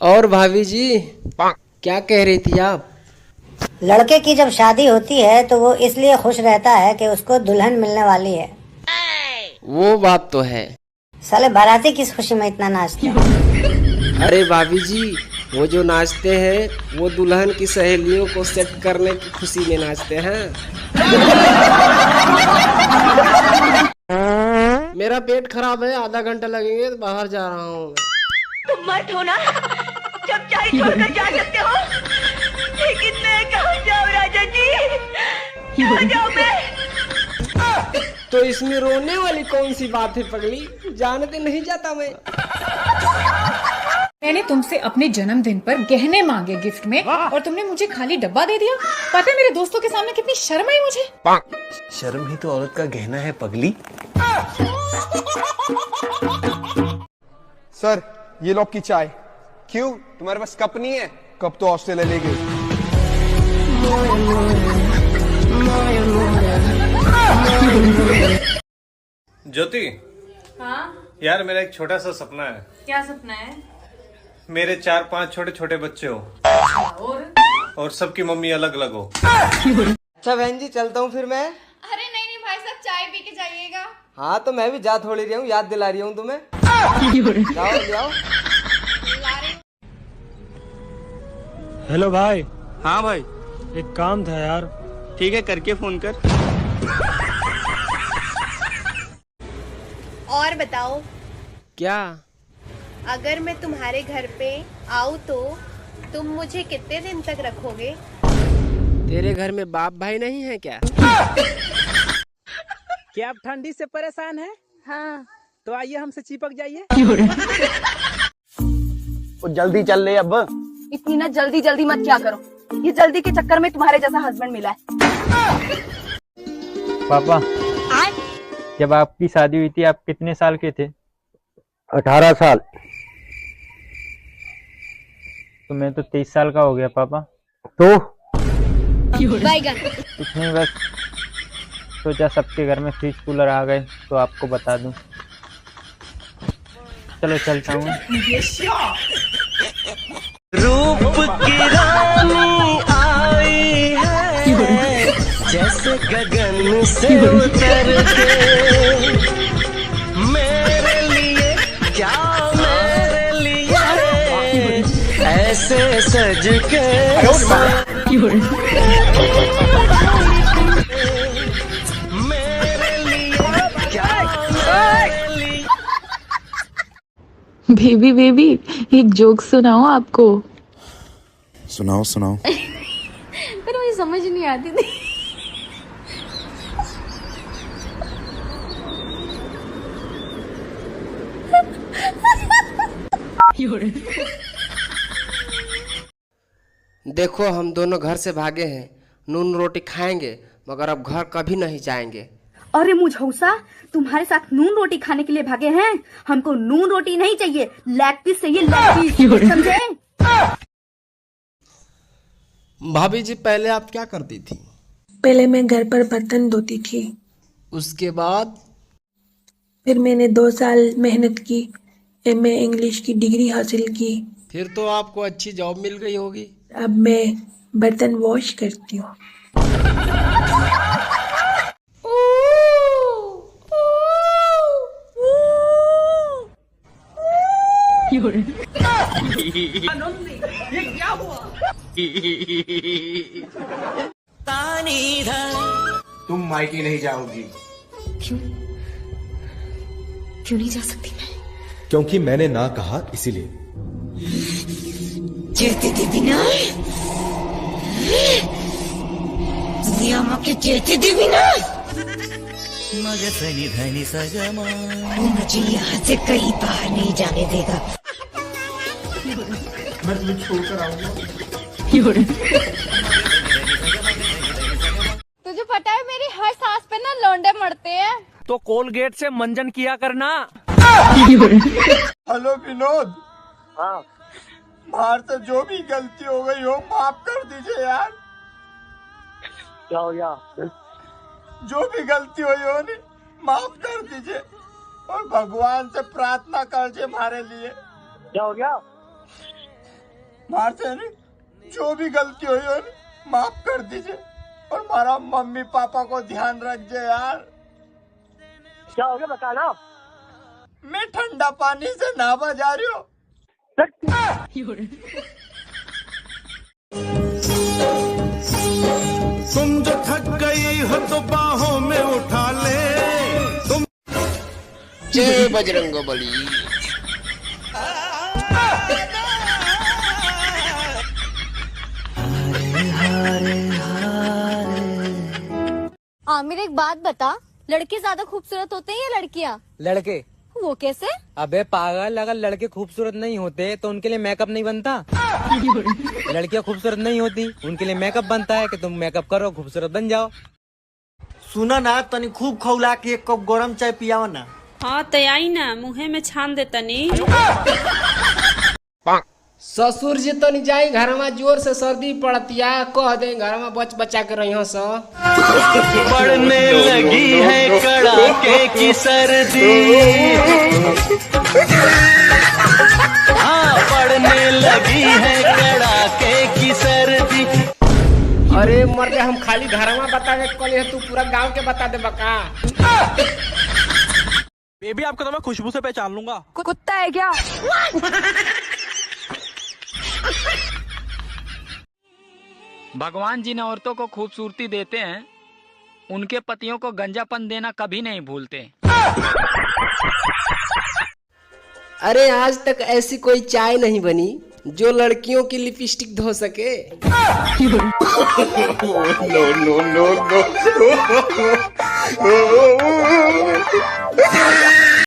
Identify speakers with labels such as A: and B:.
A: और भाभी जी क्या कह रही थी आप?
B: लड़के की जब शादी होती है तो वो इसलिए खुश रहता है कि उसको दुल्हन मिलने वाली है।
A: वो बात तो है।
B: साले बाराती किस खुशी में इतना नाचते हैं?
A: अरे भाभी जी, वो जो नाचते हैं वो दुल्हन की सहेलियों को सेट करने की खुशी में नाचते हैं। मेरा पेट खराब है, आधा घंटा लगेंगे तो बाहर जा रहा हूँ।
C: तुम मत हो ना, जब चाहे छोड़कर जा सकते हो, लेकिन मैं कहाँ जाऊँ राजा जी, कहाँ जाऊँ मैं?
A: तो इसमें रोने वाली कौन सी बात है पगली, जानते नहीं जाता मैं।
D: मैंने तुमसे अपने जन्मदिन पर गहने मांगे गिफ्ट में और तुमने मुझे खाली डब्बा दे दिया। पता है मेरे दोस्तों के सामने कितनी शर्म आई मुझे।
E: शर्म ही तो औरत का गहना है पगली।
F: सर ये लो आपकी चाय। क्यों, तुम्हारे पास कप नहीं है? कप तो ऑस्ट्रेलिया ले गई।
G: ज्योति,
H: हाँ,
G: यार मेरा एक छोटा सा सपना है।
H: क्या सपना है?
G: मेरे 4-5 छोटे छोटे बच्चे हो और सबकी मम्मी अलग अलग हो।
A: अच्छा बहन जी, चलता हूँ फिर मैं।
H: अरे नहीं नहीं भाई साहब, चाय पी के जाइएगा।
A: हाँ तो मैं भी जा थोड़ी रही हूँ, याद दिला रही हूँ तुम्हें। जाओ जाओ।
I: हेलो भाई।
J: हाँ भाई,
I: एक काम था यार।
J: ठीक है, करके फोन कर।
H: और बताओ,
A: क्या?
H: अगर मैं तुम्हारे घर पे आऊँ तो तुम मुझे कितने दिन तक रखोगे?
A: तेरे घर में बाप भाई नहीं है क्या?
K: क्या आप ठंडी से परेशान हैं?
H: हाँ।
K: तो आइए हमसे चिपक जाइए।
J: वो जल्दी चल ले अब।
C: इतनी ना जल्दी जल्दी मत क्या करो, ये जल्दी के चक्कर में तुम्हारे जैसा हस्बैंड मिला है।
I: पापा, जब आपकी शादी हुई थी आप कितने साल के थे?
J: 18 साल।
I: तो मैं तो 23 साल का हो गया पापा।
J: तो
I: कुछ नहीं, बस सोचा सबके घर में फ्रिज कूलर आ गए तो आपको बता दूं। चलो चलता हूँ।
J: रूप की रानी आई है, जैसे गगन से उतर के, मेरे लिए क्या मेरे लिए ऐसे सज के मेरे लिए क्या मेरे लिए।
L: बेबी बेबी, एक जोक सुनाओ आपको।
M: सुनाओ सुनाओ।
H: पर मुझे समझ नहीं आती थी।
A: देखो हम दोनों घर से भागे हैं, नून रोटी खाएंगे मगर अब घर कभी नहीं जाएंगे।
C: अरे मुझौसा, तुम्हारे साथ नून रोटी खाने के लिए भागे हैं। हमको नून रोटी नहीं चाहिए, लेग पीस चाहिए, लेग पीस, समझे?
A: भाभी जी पहले आप क्या करती थी?
L: पहले मैं घर पर बर्तन धोती थी।
A: उसके बाद?
L: फिर मैंने 2 साल मेहनत की, एमए इंग्लिश की डिग्री हासिल की।
A: फिर तो आपको अच्छी जॉब मिल गई होगी।
L: अब मैं बर्तन वॉश करती हूँ।
C: ये क्या हुआ?
F: तुम मायके नहीं जाओगी।
H: क्यों? क्यों नहीं जा सकती मैं?
M: क्योंकि मैंने ना कहा इसीलिए।
C: जेते दे बिना दुनिया में के जेते दे बिना
J: मगर सनी धनी सजमा
C: मुझे यहाँ से कहीं बाहर नहीं जाने देगा।
F: मैं तुम्हें छोड़कर आऊंगा।
H: तुझे पता है मेरी हर सांस पे ना लौंडे मरते हैं।
K: तो कोलगेट से मंजन किया करना।
F: हेलो विनोद। हाँ, बाहर से जो भी गलती हो गई हो माफ कर दीजिए यार।
J: क्या हो गया?
F: जो भी गलती हुई हो नहीं माफ कर दीजिए और भगवान से प्रार्थना कर दीजिए हमारे लिए।
J: क्या हो गया?
F: मार से जो भी गलती हुई हो माफ कर दीजिए और हमारा मम्मी पापा को ध्यान रखिए यार।
J: क्या हो गया बताना।
F: मैं ठंडा पानी से नहावा जा रही हूँ।
N: तुम जो थक गई हो तो बाहों में उठा ले तुम।
A: जय बजरंगबली।
O: आमिर एक बात बता, लड़के ज्यादा खूबसूरत होते हैं या लड़कियाँ?
K: लड़के।
O: वो कैसे?
K: अबे पागल, अगर लड़के खूबसूरत नहीं होते तो उनके लिए मेकअप नहीं बनता। लड़कियाँ खूबसूरत नहीं होती, उनके लिए मेकअप बनता है कि तुम मेकअप करो, खूबसूरत बन जाओ।
P: सुना ना तनी खूब खौला के एक कप गरम चाय पियावा ना।
Q: हाँ तो आई ना, मुँहे में छान दे तनी।
A: ससुर जी तो नहीं जाई घर में, जोर से सर्दी पड़तिया, कह दे घर में बच बचा के रही हो।
J: पड़ने लगी है कड़ाके की सर्दी। हाँ पड़ने लगी है कड़ाके की सर्दी।
A: अरे मर्दे हम खाली घर में बता के कल तू पूरा गांव के बता दे बका।
K: बेबी आपको तो मैं खुशबू से पहचान लूंगा।
O: कुत्ता है क्या?
R: भगवान जिन औरतों को खूबसूरती देते हैं, उनके पतियों को गंजापन देना कभी नहीं भूलते।
A: अरे आज तक ऐसी कोई चाय नहीं बनी जो लड़कियों की लिपस्टिक धो सके।
N: No no no no.